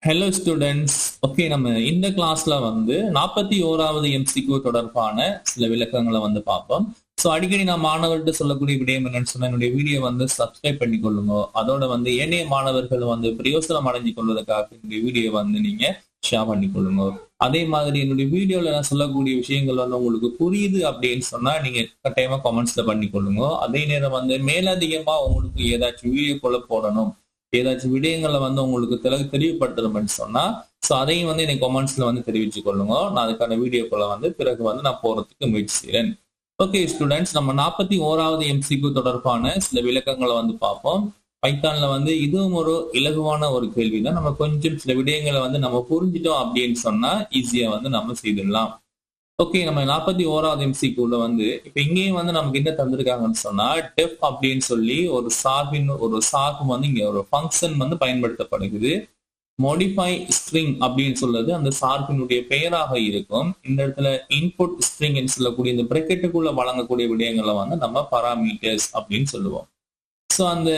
Hello students. Okay, நம்ம இந்த கிளாஸ்ல வந்து 41வது எம்சிக்யூ தொடர்பான சில விளக்கங்களை வந்து பார்ப்போம். ஸோ அடிக்கடி நான் மாணவர்கிட்ட சொல்லக்கூடிய விடயம் என்னன்னு சொன்னா, என்னுடைய வீடியோ வந்து சப்ஸ்கிரைப் பண்ணி கொள்ளுங்க. அதோட வந்து ஏனைய மாணவர்கள் வந்து பிரயோசனம் அடைஞ்சு கொள்வதற்காக என்னுடைய வீடியோ வந்து நீங்க ஷேர் பண்ணி கொள்ளுங்க. அதே மாதிரி என்னுடைய வீடியோல நான் சொல்லக்கூடிய விஷயங்கள் வந்து உங்களுக்கு புரியுது அப்படின்னு சொன்னா நீங்க கட்டாயமா கமெண்ட்ஸ்ல பண்ணி கொள்ளுங்க. அதே நேரம் வந்து மேலதிகமா உங்களுக்கு ஏதாச்சும் வீடியோக்குள்ள போடணும், ஏதாச்சும் விடயங்களை வந்து உங்களுக்கு தெளிவுபடுத்தணும்னு சொன்னா ஸோ அதையும் வந்து எனக்கு கமெண்ட்ஸ்ல வந்து தெரிவிச்சு கொள்ளுங்க. நான் அதுக்கான வீடியோக்குள்ள வந்து பிறகு வந்து நான் போறதுக்கு முயற்சி செய்யறேன். ஓகே ஸ்டூடெண்ட்ஸ், நம்ம 41வது எம்சிக்யூ தொடர்பான சில விளக்கங்களை வந்து பார்ப்போம். பைத்தான்ல வந்து இதுவும் ஒரு இலகுவான ஒரு கேள்விதான். நம்ம கொஞ்சம் சில விடயங்களை வந்து நம்ம புரிஞ்சிட்டோம் அப்படின்னு சொன்னா ஈஸியா வந்து நம்ம செய்திடலாம். ஓகே, நம்ம 41வது எம்சிக்யூல வந்து இப்ப இங்கேயும் வந்து நமக்கு என்ன தந்திருக்காங்கன்னு சொன்னா, டெஃப் அப்படின்னு சொல்லி ஒரு சார்பு வந்து இங்க ஒரு ஃபங்க்ஷன் வந்து பயன்படுத்தப்படுகிறது. மோடிஃபை ஸ்ட்ரிங் அப்படின்னு சொல்றது அந்த சார்பினுடைய பெயராக இருக்கும். இந்த இடத்துல இன்புட் ஸ்ட்ரிங் சொல்லக்கூடிய இந்த பிரெக்கெட்டுக்குள்ள வழங்கக்கூடிய விடயங்களை வந்து நம்ம பராமீட்டர்ஸ் அப்படின்னு சொல்லுவோம். ஸோ அந்த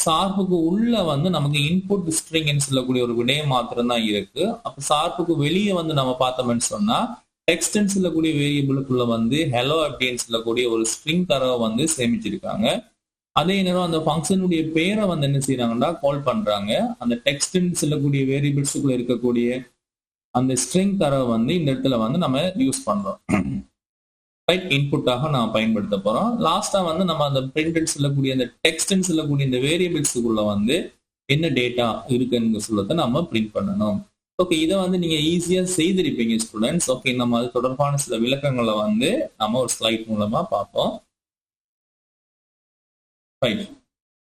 சார்புக்கு உள்ள வந்து நமக்கு இன்புட் ஸ்ட்ரிங் சொல்லக்கூடிய ஒரு விடயம் மாத்திரம் தான் இருக்கு. அப்ப சார்புக்கு வெளியே வந்து நம்ம பார்த்தோம்னு சொன்னா டெக்ஸ்ட்னு சொல்லக்கூடிய வேரியபிளுக்குள்ள வந்து ஹெலோ அப்படின்னு சொல்லக்கூடிய ஒரு ஸ்ட்ரிங் தரவை வந்து சேமிச்சிருக்காங்க. அதே நேரம் அந்த ஃபங்க்ஷனுடைய பேரை வந்து என்ன செய்யறாங்கன்னா கால் பண்றாங்க. அந்த டெக்ஸ்ட்னு சொல்லக்கூடிய வேரியபிள்ஸுக்குள்ள இருக்கக்கூடிய அந்த ஸ்ட்ரிங் தரவை வந்து இந்த இடத்துல வந்து நம்ம யூஸ் பண்றோம். ரைட், இன்புட்டாக நான் பயன்படுத்த போறோம். லாஸ்டா வந்து நம்ம அந்த பிரிண்ட் சொல்லக்கூடிய அந்த டெக்ஸ்ட்னு சொல்லக்கூடிய இந்த வேரியபிள்ஸுக்குள்ள வந்து என்ன டேட்டா இருக்குன்னு சொல்லத்தை நம்ம பிரிண்ட் பண்ணணும். ஓகே, இதை வந்து நீங்க ஈஸியா செய்திருப்பீங்க ஸ்டூடெண்ட்ஸ். ஓகே, நம்ம அது தொடர்பான சில விளக்கங்களை வந்து நம்ம ஒரு ஸ்லைட் மூலமா பார்ப்போம். ரைட்,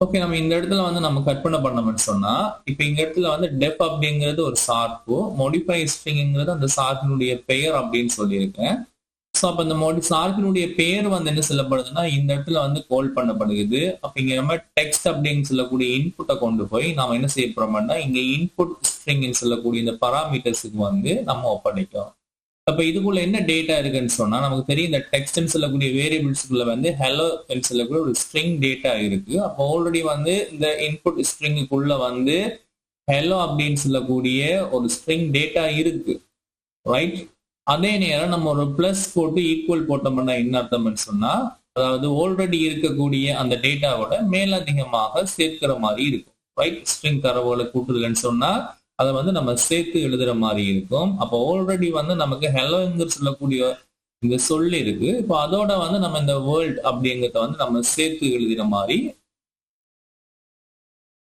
ஓகே, நம்ம இந்த இடத்துல வந்து நம்ம கற்பனை பண்ணோம்னு சொன்னா, இப்ப இந்த இடத்துல வந்து டெப் அப்படிங்கிறது ஒரு சார்பு, மோடிஃபை ஸ்ட்ரிங்கிறது அந்த சார்பினுடைய பெயர் அப்படின்னு சொல்லியிருக்கேன். ஸோ அப்ப இந்த சார்பினுடைய பெயர் வந்து என்ன சொல்லப்படுதுன்னா இந்த இடத்துல வந்து கால் பண்ணப்படுகிறது. அப்ப இங்க நம்ம டெக்ஸ்ட் அப்படின்னு சொல்லக்கூடிய இன்புட்டை கொண்டு போய் நாம என்ன செய்ய போறோம்னா இங்க இன்புட் ஸ்ட்ரிங் சொல்லக்கூடிய இந்த பராமீட்டர்ஸுக்கு வந்து நம்ம ஒப்படைக்கும். அப்ப இதுக்குள்ள என்ன டேட்டா இருக்குன்னு சொன்னா நமக்கு தெரியும், இந்த டெக்ஸ்ட்னு சொல்லக்கூடிய வேரியபிள்ஸ்குள்ள வந்து ஹெலோ சொல்லக்கூடிய ஒரு ஸ்ட்ரிங் டேட்டா இருக்கு. அப்போ ஆல்ரெடி வந்து இந்த இன்புட் ஸ்ட்ரிங்குக்குள்ள வந்து ஹெலோ அப்படின்னு சொல்லக்கூடிய ஒரு ஸ்ட்ரிங் டேட்டா இருக்கு. ரைட், அதே நேரம் நம்ம ஒரு பிளஸ் போட்டு ஈக்குவல் போட்டோம்னா என்ன அர்த்தம்னு சொன்னா, அதாவது ஆல்ரெடி இருக்கக்கூடிய அந்த டேட்டாவோட மேலதிகமாக சேர்க்கிற மாதிரி இருக்கும். ரைட், ஸ்ட்ரிங் தரவுகளை கூட்டுதல்னு சொன்னா அதை வந்து நம்ம சேர்த்து எழுதுற மாதிரி இருக்கும். அப்போ ஆல்ரெடி வந்து நமக்கு ஹெலோங்கிற சொல்லக்கூடிய இந்த சொல் இருக்கு. இப்போ அதோட வந்து நம்ம இந்த வேர்ல்ட் அப்படிங்கிறத வந்து நம்ம சேர்த்து எழுதுற மாதிரி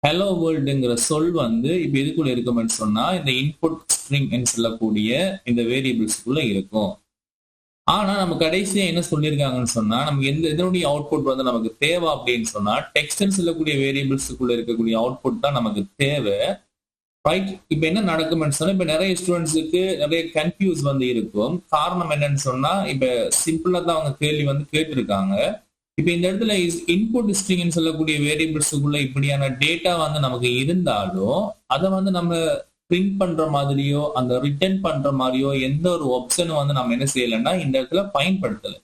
ஹலோ வேர்ல்டுங்கிற சொல் வந்து இப்ப எதுக்குள்ள இருக்கும்னு சொன்னா இந்த இன்புட் ஸ்ட்ரிங் சொல்லக்கூடிய இந்த வேரியபிள்ஸ்குள்ள இருக்கும். ஆனா நம்ம கடைசியா என்ன சொல்லியிருக்காங்கன்னு சொன்னா நமக்கு இதனுடைய அவுட்புட் வந்து நமக்கு தேவை அப்படின்னு சொன்னா டெக்ஸ்ட்னு சொல்லக்கூடிய வேரியபிள்ஸுக்குள்ள இருக்கக்கூடிய அவுட்புட் தான் நமக்கு தேவை. ரைட், இப்ப என்ன நடக்கும்னு சொன்னா இப்ப நிறைய ஸ்டூடெண்ட்ஸுக்கு நிறைய கன்ஃபியூஸ் வந்து இருக்கும். காரணம் என்னன்னு சொன்னா இப்ப சிம்பிளா தான் அவங்க கேள்வி வந்து கேட்டிருக்காங்க. இப்ப இந்த இடத்துல இன்புட் ஸ்ட்ரிங் சொல்லக்கூடிய வேரியபிள்ஸுக்குள்ள இப்படியான டேட்டா வந்து நமக்கு இருந்தாலும் அதை வந்து நம்ம பிரிண்ட் பண்ற மாதிரியோ அந்த ரிட்டர்ன் பண்ற மாதிரியோ எந்த ஒரு ஆப்ஷனும் வந்து நம்ம என்ன செய்யலைன்னா இந்த இடத்துல பயன்படுத்தலை.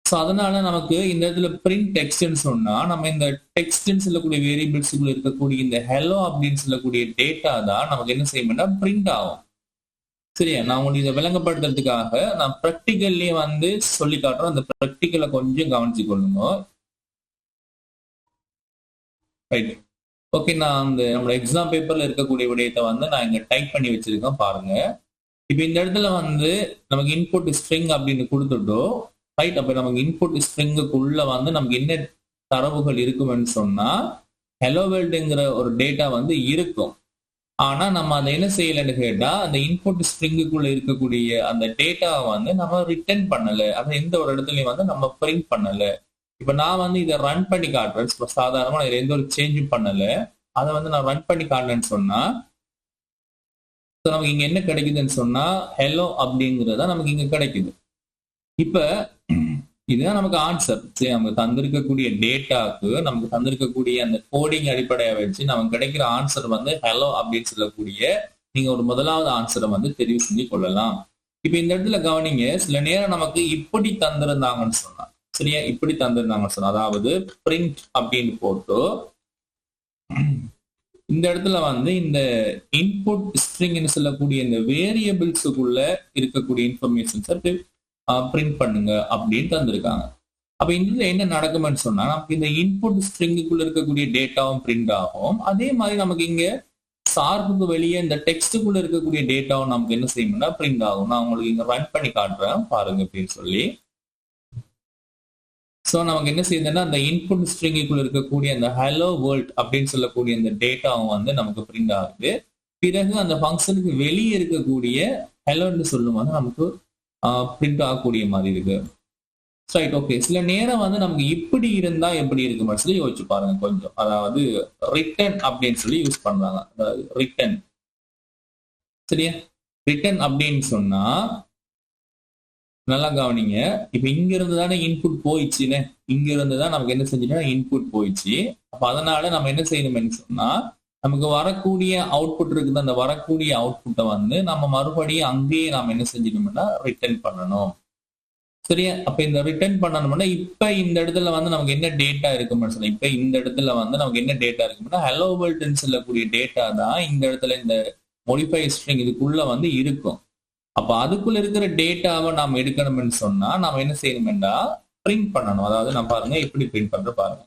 ஸோ அதனால நமக்கு இந்த இடத்துல பிரிண்ட் டெக்ஸ்ட்னு சொன்னா நம்ம இந்த டெக்ஸ்ட்னு சொல்லக்கூடிய வேரியபிள்ஸுக்குள்ள இருக்கக்கூடிய இந்த ஹெலோ அப்படின்னு சொல்லக்கூடிய டேட்டா தான் நமக்கு என்ன செய்யணும்னா பிரிண்ட் ஆகும். சரியா, நான் உங்களுக்கு இதை விளங்கப்படுத்துறதுக்காக நான் ப்ராக்டிக்கல்லே வந்து சொல்லி காட்டுறேன். அந்த ப்ராக்டிக்கலை கொஞ்சம் கவனிச்சு கொள்ளுங்க. ரைட், ஓகே, நான் அந்த நம்மளோட எக்ஸாம் பேப்பர்ல இருக்கக்கூடிய விடயத்தை வந்து நான் இங்க டைப் பண்ணி வச்சிருக்கேன் பாருங்க. இப்ப இந்த இடத்துல வந்து நமக்கு இன்புட் ஸ்ட்ரிங் அப்படின்னு கொடுத்துட்டோம். ரைட், அப்ப நமக்கு இன்புட் ஸ்ட்ரிங்குக்குள்ள வந்து நமக்கு என்ன தரவுகள் இருக்கும்னு சொன்னா ஹெலோ வேர்ல்டுங்கிற ஒரு டேட்டா வந்து இருக்கும். ஆனா நம்ம அதை என்ன செய்யலன்னு கேட்டா அந்த இன்புட் ஸ்ட்ரிங்குக்குள்ள இருக்கக்கூடிய அந்த டேட்டாவை வந்து நம்ம ரிட்டர்ன் பண்ணல, அதை எந்த ஒரு இடத்துலயும் வந்து நம்ம பிரிண்ட் பண்ணல. இப்ப நான் வந்து இதை ரன் பண்ணி காட்டுறேன். சாதாரணமா இதுல எந்த ஒரு சேஞ்சும் பண்ணல. அதை வந்து நான் ரன் பண்ணி காட்டுறேன்னு சொன்னா நமக்கு இங்க என்ன கிடைக்குதுன்னு சொன்னா ஹெலோ அப்படிங்கிறதா நமக்கு இங்க கிடைக்குது. இப்ப இதுதான் நமக்கு ஆன்சர். சரி, நமக்கு தந்திருக்கக்கூடிய டேட்டாக்கு நமக்கு தந்திருக்கக்கூடிய அந்த கோடிங் அடிப்படையா வச்சு நமக்கு கிடைக்கிற ஆன்சர் வந்து ஹெலோ அப்படின்னு சொல்லக்கூடிய நீங்க ஒரு முதலாவது ஆன்சரை வந்து தெரிவு செஞ்சு கொள்ளலாம். இப்ப இந்த இடத்துல கவனிங்க, சில நேரம் நமக்கு இப்படி தந்திருந்தாங்கன்னு சொன்னா, சரியா, இப்படி தந்திருந்தாங்கன்னு சொன்னா அதாவது பிரிண்ட் அப்படின்னு போட்டு இந்த இடத்துல வந்து இந்த இன்புட் ஸ்ட்ரிங்னு சொல்லக்கூடிய இந்த வேரியபிள்ஸுக்குள்ள இருக்கக்கூடிய இன்ஃபர்மேஷன்ஸை பிரிண்ட் பண்ணுங்க அப்படின்னு தந்திருக்காங்க. அப்ப இதுல என்ன நடக்கும்னு சொன்னா நமக்கு இந்த இன்புட் ஸ்ட்ரிங்குக்குள்ள இருக்கக்கூடிய டேட்டாவும் பிரிண்ட் ஆகும். அதே மாதிரி நமக்கு இங்க சார்புக்கு வெளியே இந்த டெக்ஸ்டுக்குள்ள இருக்கக்கூடிய டேட்டாவும் நமக்கு என்ன செய்யணும்னா பிரிண்ட் ஆகும். நான் உங்களுக்கு இங்க ரன் பண்ணி காட்டுறேன் பாருங்க அப்படின்னு சொல்லி. ஸோ நமக்கு என்ன செய்யுதுன்னா அந்த இன்புட் ஸ்ட்ரிங்குக்குள்ள இருக்கக்கூடிய அந்த ஹலோ வேர்ல்ட் அப்படின்னு சொல்லக்கூடிய அந்த டேட்டாவும் வந்து நமக்கு பிரிண்ட் ஆகுது. பிறகு அந்த ஃபங்க்ஷனுக்கு வெளியே இருக்கக்கூடிய ஹலோன்னு சொல்லும் போது நமக்கு பிரிண்ட் ஆகக்கூடிய மாதிரி இருக்கு. Right, okay. சில நேரம் வந்து நமக்கு இப்படி இருந்தா எப்படி இருக்கு சொல்லி யோசிச்சு பாருங்க கொஞ்சம். அதாவது ரிட்டன் அப்படின்னு சொல்லி யூஸ் பண்றாங்க. அதாவது ரிட்டன், சரியா? ரிட்டன் அப்படின்னு சொன்னா நல்லா கவனிங்க. இப்ப இங்க இருந்து தானே இன்புட் போயிடுச்சுன்னு, இங்க இருந்து தான் நமக்கு என்ன செஞ்சுட்டா இன்புட் போயிடுச்சு. அப்ப அதனால நம்ம என்ன செய்யணும்னு சொன்னா நமக்கு வரக்கூடிய அவுட்புட் இருக்குது. அந்த வரக்கூடிய அவுட்புட்டை வந்து நம்ம மறுபடியும் அங்கேயே நாம என்ன செஞ்சிடணும்னா ரிட்டர்ன் பண்ணணும், சரியா? அப்ப இந்த ரிட்டர்ன் பண்ணணும்னா இப்ப இந்த இடத்துல வந்து நமக்கு என்ன டேட்டா இருக்குன்னு சொன்னா, இப்ப இந்த இடத்துல வந்து நமக்கு என்ன டேட்டா இருக்குன்னா ஹலோ வேர்ல்ட்னு சொல்லக்கூடிய டேட்டா தான் இந்த இடத்துல இந்த மோடிஃபை ஸ்ட்ரிங் இதுக்குள்ள வந்து இருக்கும். அப்ப அதுக்குள்ள இருக்கிற டேட்டாவை நாம எடுக்கணும்னு சொன்னா நாம என்ன செய்யணும்னா பிரிண்ட் பண்ணணும். அதாவது நான் பாருங்க எப்படி பிரிண்ட் பண்ற பாருங்க.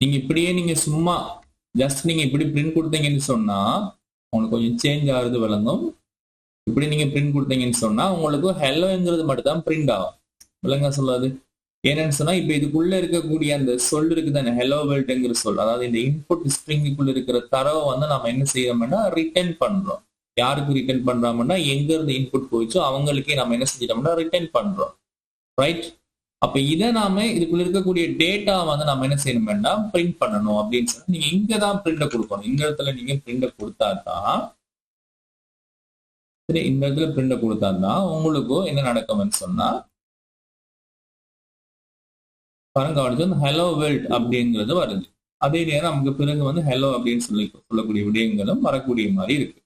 நீங்க இப்படியே நீங்க சும்மா ஜஸ்ட் நீங்க இப்படி பிரிண்ட் கொடுத்தீங்கன்னு சொன்னா உங்களுக்கு கொஞ்சம் சேஞ்ச் ஆகுறது விளங்கும். இப்படி நீங்க பிரிண்ட் கொடுத்தீங்கன்னு சொன்னா உங்களுக்கு ஹெலோங்கிறது மட்டும் தான் பிரிண்ட் ஆகும். விளங்க சொல்லாது ஏன்னு சொன்னா இப்ப இதுக்குள்ள இருக்கக்கூடிய அந்த சொல் இருக்குதானே ஹெலோ வேர்ல்ட்ங்கிற சொல், அதாவது இந்த இன்புட் ஸ்ட்ரிங்குக்குள்ள இருக்கிற தரவை வந்து நம்ம என்ன செய்யறோம்னா ரிட்டர்ன் பண்றோம். யாருக்கு ரிட்டர்ன் பண்றோம்னா எங்க இருந்து இன்புட் போயிச்சோ அவங்களுக்கே நம்ம என்ன செஞ்சிட்டோம்னா ரிட்டர்ன் பண்றோம், ரைட்? அப்ப இதை நாம இதுக்குள்ள இருக்கக்கூடிய டேட்டா வந்து நம்ம என்ன செய்யணும்னா பிரிண்ட் பண்ணணும் அப்படின்னு சொன்னா நீங்க இங்கதான் பிரிண்ட கொடுக்கணும். இந்த இடத்துல நீங்க பிரிண்ட கொடுத்தாதான், சரி, இந்த இடத்துல பிரிண்ட கொடுத்தாதான் உங்களுக்கும் என்ன நடக்கும்னு சொன்னா பாருங்க கவனிச்சு ஹலோ வேர்ல்ட் அப்படிங்கிறது வருது. அதே நேரம் நமக்கு பிறகு வந்து ஹலோ அப்படின்னு சொல்லக்கூடிய விடயங்களும் வரக்கூடிய மாதிரி இருக்கு.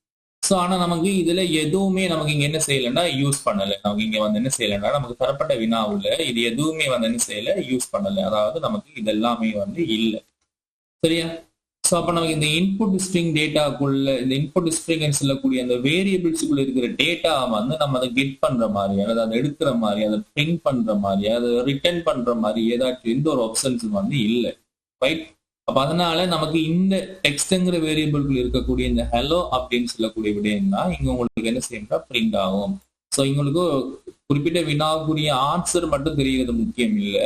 ஸோ ஆனா நமக்கு இதுல எதுவுமே நமக்கு இங்க என்ன செய்யலைன்னா யூஸ் பண்ணல. நமக்கு இங்க வந்து என்ன செய்யலைன்னா நமக்கு தரப்பட்ட வினாவுல இது எதுவுமே வந்து என்ன செய்யல யூஸ் பண்ணல. அதாவது நமக்கு இது எல்லாமே வந்து இல்லை, சரியா? ஸோ அப்ப நமக்கு இந்த இன்புட் ஸ்ட்ரிங் டேட்டாக்குள்ள இந்த இன்புட் ஸ்ட்ரிங் சொல்லக்கூடிய அந்த வேரியபிள்ஸுக்குள்ள இருக்கிற டேட்டா வந்து நம்ம அதை கெட் பண்ற மாதிரி, அதாவது அதை எடுக்கிற மாதிரி, அதை பிரிண்ட் பண்ற மாதிரி, அதை ரிட்டர்ன் பண்ற மாதிரி ஏதாச்சும் எந்த ஒரு ஆப்ஷன்ஸ் வந்து இல்லை, ரைட்? அப்ப அதனால நமக்கு இந்த டெக்ஸ்ட்ங்கிற வேரியபிள்குள்ள இருக்கக்கூடிய இந்த ஹலோ அப்படின்னு சொல்லக்கூடிய விடயம் தான் இங்க உங்களுக்கு என்ன செய்யணும்னா பிரிண்ட் ஆகும். ஸோ உங்களுக்கு குறிப்பிட்ட வினாவுக்குரிய ஆன்சர் மட்டும் தெரிகிறது முக்கியம் இல்லை.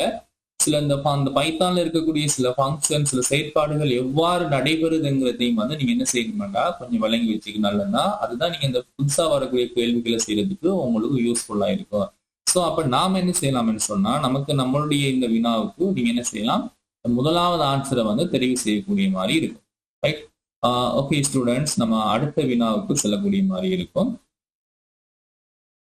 சில இந்த பைத்தான்ல இருக்கக்கூடிய சில ஃபங்க்ஷன், சில செயற்பாடுகள் எவ்வாறு நடைபெறுதுங்கிறதையும் வந்து நீங்க என்ன செய்யணும்னா கொஞ்சம் விளங்கி வச்சுக்க நல்லதுன்னா அதுதான் நீங்க இந்த புதுசா வரக்கூடிய கேள்விகளை செய்யறதுக்கு உங்களுக்கு யூஸ்ஃபுல்லா இருக்கும். ஸோ அப்ப நாம என்ன செய்யலாம்னு சொன்னா நமக்கு நம்மளுடைய இந்த வினாவுக்கு நீங்க என்ன செய்யலாம், முதலாவது ஆன்சரை வந்து தெரிவு செய்யக்கூடிய மாதிரி இருக்கும், ரைட்? ஓகே ஸ்டூடெண்ட்ஸ், நம்ம அடுத்த வினாவுக்கு செல்லக்கூடிய மாதிரி இருக்கும்.